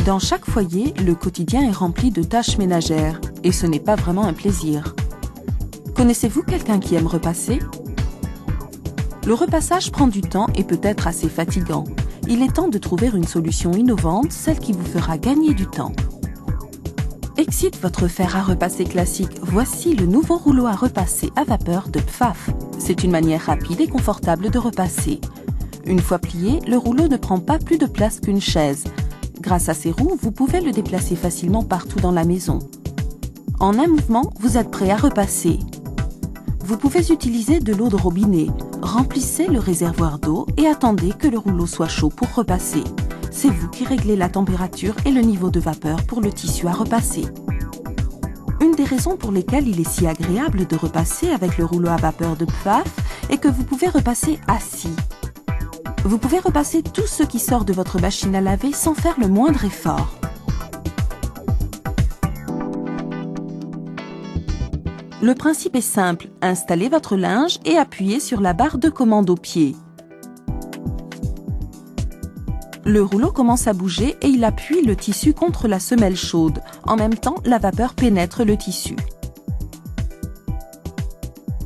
Dans chaque foyer, le quotidien est rempli de tâches ménagères et ce n'est pas vraiment un plaisir. Connaissez-vous quelqu'un qui aime repasser? Le repassage prend du temps et peut être assez fatigant. Il est temps de trouver une solution innovante, celle qui vous fera gagner du temps. Excite votre fer à repasser classique. Voici le nouveau rouleau à repasser à vapeur de Pfaff. C'est une manière rapide et confortable de repasser. Une fois plié, le rouleau ne prend pas plus de place qu'une chaise. Grâce à ses roues, vous pouvez le déplacer facilement partout dans la maison. En un mouvement, vous êtes prêt à repasser. Vous pouvez utiliser de l'eau de robinet. Remplissez le réservoir d'eau et attendez que le rouleau soit chaud pour repasser. C'est vous qui réglez la température et le niveau de vapeur pour le tissu à repasser. Une des raisons pour lesquelles il est si agréable de repasser avec le rouleau à vapeur de Pfaff est que vous pouvez repasser assis. Vous pouvez repasser tout ce qui sort de votre machine à laver sans faire le moindre effort. Le principe est simple, installez votre linge et appuyez sur la barre de commande au pied. Le rouleau commence à bouger et il appuie le tissu contre la semelle chaude. En même temps, la vapeur pénètre le tissu.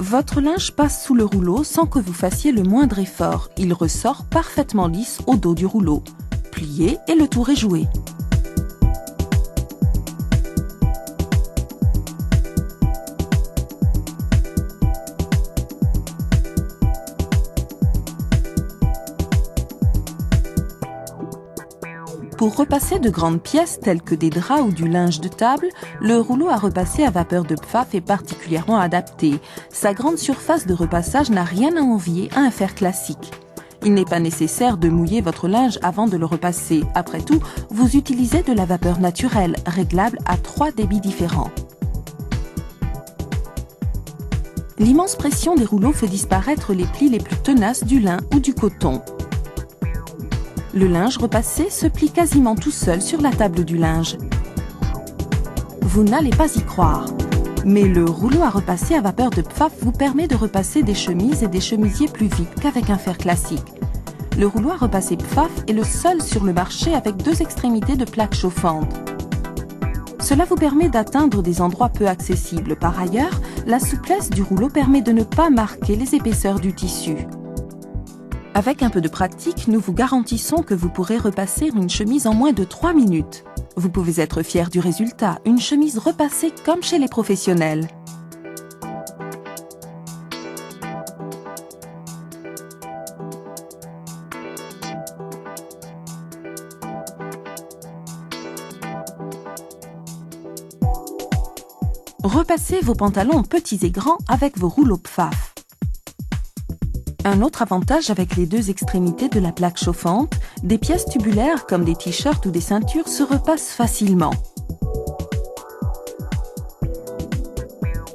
Votre linge passe sous le rouleau sans que vous fassiez le moindre effort. Il ressort parfaitement lisse au dos du rouleau. Pliez et le tour est joué. Pour repasser de grandes pièces telles que des draps ou du linge de table, le rouleau à repasser à vapeur de Pfaff est particulièrement adapté. Sa grande surface de repassage n'a rien à envier à un fer classique. Il n'est pas nécessaire de mouiller votre linge avant de le repasser. Après tout, vous utilisez de la vapeur naturelle, réglable à 3 débits différents. L'immense pression des rouleaux fait disparaître les plis les plus tenaces du lin ou du coton. Le linge repassé se plie quasiment tout seul sur la table du linge. Vous n'allez pas y croire. Mais le rouleau à repasser à vapeur de Pfaff vous permet de repasser des chemises et des chemisiers plus vite qu'avec un fer classique. Le rouleau à repasser Pfaff est le seul sur le marché avec 2 extrémités de plaques chauffantes. Cela vous permet d'atteindre des endroits peu accessibles. Par ailleurs, la souplesse du rouleau permet de ne pas marquer les épaisseurs du tissu. Avec un peu de pratique, nous vous garantissons que vous pourrez repasser une chemise en moins de 3 minutes. Vous pouvez être fier du résultat, une chemise repassée comme chez les professionnels. Repassez vos pantalons petits et grands avec vos rouleaux Pfaff. Un autre avantage avec les 2 extrémités de la plaque chauffante, des pièces tubulaires comme des t-shirts ou des ceintures se repassent facilement.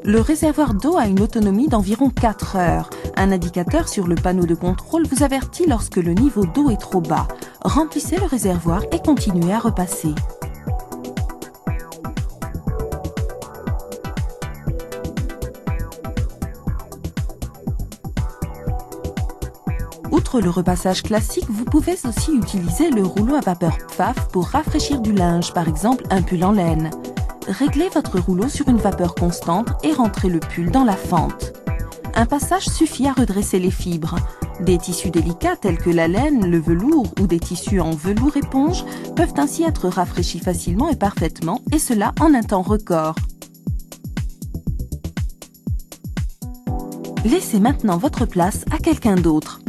Le réservoir d'eau a une autonomie d'environ 4 heures. Un indicateur sur le panneau de contrôle vous avertit lorsque le niveau d'eau est trop bas. Remplissez le réservoir et continuez à repasser. Outre le repassage classique, vous pouvez aussi utiliser le rouleau à vapeur Pfaff pour rafraîchir du linge, par exemple un pull en laine. Réglez votre rouleau sur une vapeur constante et rentrez le pull dans la fente. Un passage suffit à redresser les fibres. Des tissus délicats tels que la laine, le velours ou des tissus en velours éponge peuvent ainsi être rafraîchis facilement et parfaitement, et cela en un temps record. Laissez maintenant votre place à quelqu'un d'autre.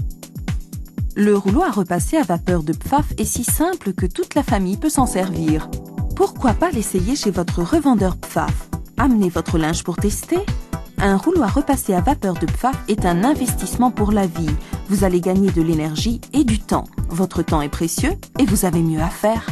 Le rouleau à repasser à vapeur de Pfaff est si simple que toute la famille peut s'en servir. Pourquoi pas l'essayer chez votre revendeur Pfaff? Amenez votre linge pour tester. Un rouleau à repasser à vapeur de Pfaff est un investissement pour la vie. Vous allez gagner de l'énergie et du temps. Votre temps est précieux et vous avez mieux à faire.